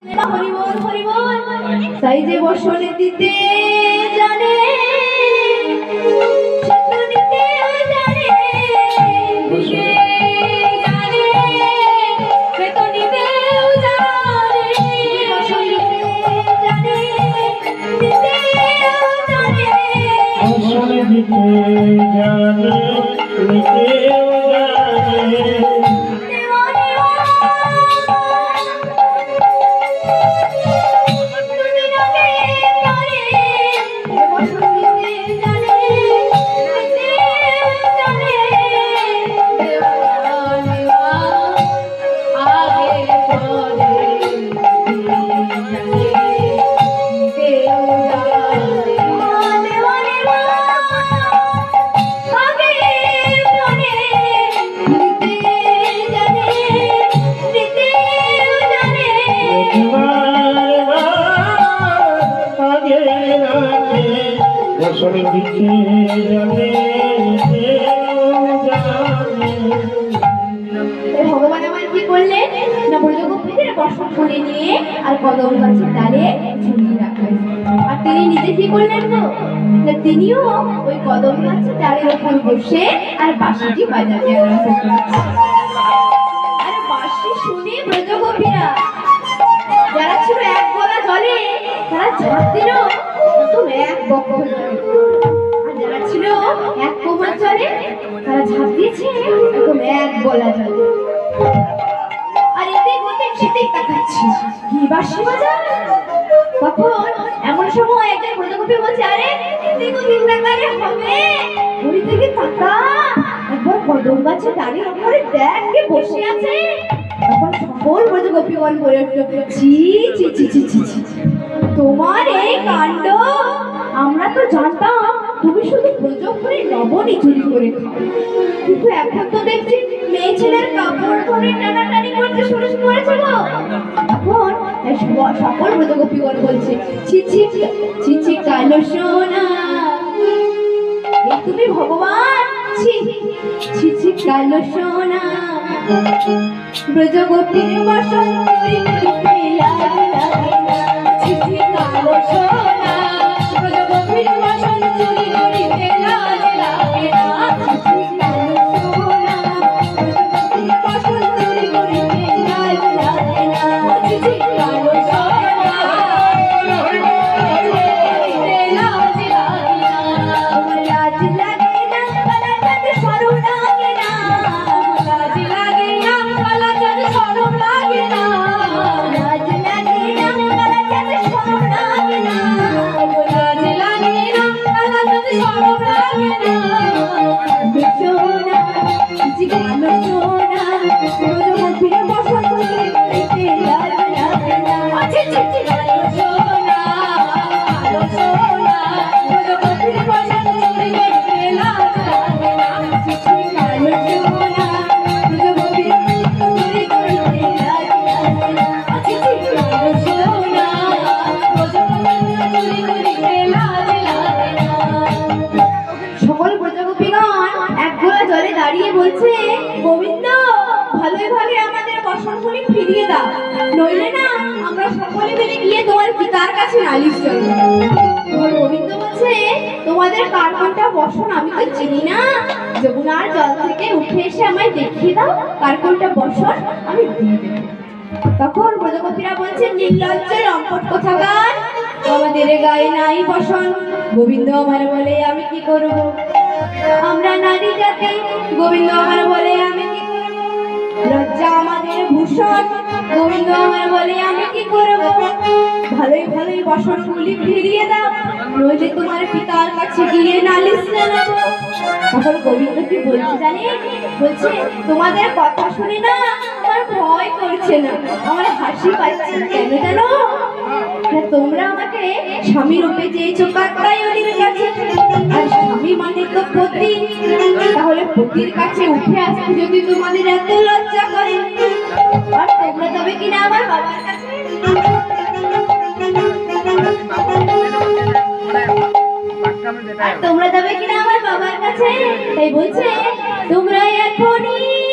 হরিবল হরিবল তাই যে বসনে দিতে জানে সত্য দিতেও জানে দিতে জানে সত্য দিতেও জানে বসন দিতে জানে দিতেও জানে বসনে দিতে জানে দিতেও জানে ভগবান আমার কি করলেন না ব্রজগোপীদের বসন করে নিয়ে আর কদম গাছের ডালে ঝুলিয়ে রাখলেন। আর তিনি নিজে কি করলেন গো না তিনিও ওই কদম গাছের ডালের উপর বসে আর বাঁশিটি বাজাতে আরম্ভ করেছে। আর বাঁশি শুনে ব্রজগোপীরা যারা ছিল এক গলা জলে তারা ঝাঁপ দিল একদম এক বক্ষ আর যারা ছিল এক কোমর জলে তারা ঝাঁপ দিয়েছে একদম এক গলা জলে। আর এতেই বলতে সেটাই তাকাচ্ছি কি বাঁশি বাজা। তখন এমন সময় একজন ব্রজগোপী বলছে আরে এদিকে চিন্তাকারে হবে ওই দিকে তাকা একবার কদম গাছে ডালের উপরে দেখ কে বসে আছে। তখন সকল ব্রজগোপীগণ বলে উঠল ছি ছি ছি ছি ছি ছি তোমার এই কাণ্ড আমরা তো জানতাম তুমি শুধু ব্রজপুরে লবণই চুরি করে খাও, কিন্তু এখন তো দেখছি মেয়ে ছেলের কাপড় ধরে টানাটানি করতে শুরু করেছে গো। এখন সকল ব্রজগোপীগণ বলছে ছি ছি ছি ছি কালো সোনা তুমি ভগবান ছি ছি ছি কালো সোনা ব্রজগোপীর বসন চুরি করতে লাগে লাগে না ছি ছি কালো সোনা ব্রজগোপীর বসন চুরি করতে লাগে লাগে না ছি ছি কালো সোনা ব্রজগোপীর বসন চুরি করতে লাগে লাগে না ছি ছি কালো সোনা লাজ লাগে না কালাচাঁদ শরম লাগে না লাজ লাগে না কালাচাঁদ শরম লাগে না লাজ লাগে না কালাচাঁদ শরম লাগে না লাজ লাগে না কালাচাঁদ শরম লাগে না সোনা জিগানো সোনা ব্রজগোপীর বসন চুরি করতে লাগে লাগে না ছি ছি ছি কালো সোনা কালো সোনা ব্রজগোপীর বসন চুরি করতে লাগে লাগে না ছি ছি কালো সোনা ব্রজগোপীর চুরি করতে লাগে লাগে না ছি ছি কালো সোনা ব্রজগোপীর চুরি করতে লাগে লাগে না। সকল ব্রজগোপীগণ এক গোলা জলে দাঁড়িয়ে বলছে গোবিন্দ ভালোই ভাগে আমাদের বসনগুলি ফিরিয়ে দাও, নইলে না আমরা সকলে মিলে গিয়ে তোমার পিতার কাছে নালিশ করব। তখন গোবিন্দ বলছে তোমাদের কার কোনটা বসন আমি তো চিনি না, যমুনার জল থেকে উঠে এসে আমায় দেখিয়ে দাও কার কোনটা বসন আমি দিয়ে দেব। তখন ব্রজগোপীরা বলছে নির্লজ্জ লম্পট কোথাকার আমাদের গায়ে নাই বসন। গোবিন্দ আমার বলে আমি কি করব, আমরা নারী জাতি গোবিন্দ আমার বলে আমি কি করব, লজ্জা আমাদের ভূষণ গোবিন্দ আমার বলে আমি কি করব, ভালোই ভালোই বসনগুলি ফিরিয়ে দাও নইলে তোমার পিতার কাছে গিয়ে নালিশ নেব। তখন গোবিন্দ কি বলছে জানি বলছে তোমাদের কথা শুনে না আমার ভয় করছে না, আমার হাসি পাচ্ছে কেন জানো তোমরা আমাকে স্বামী রূপে চেয়েছো কাত্যায়নীর কাছে, আর স্বামী মানে তো পতি, তাহলে পতির কাছে উঠে আসতে যদি তোমাদের এত লজ্জা করে আর তোমরা তবে কিনা আমার বাবার কাছে তোমরা যাবে কিনা আমার বাবার কাছে। তাই বলছে তোমরা এখনই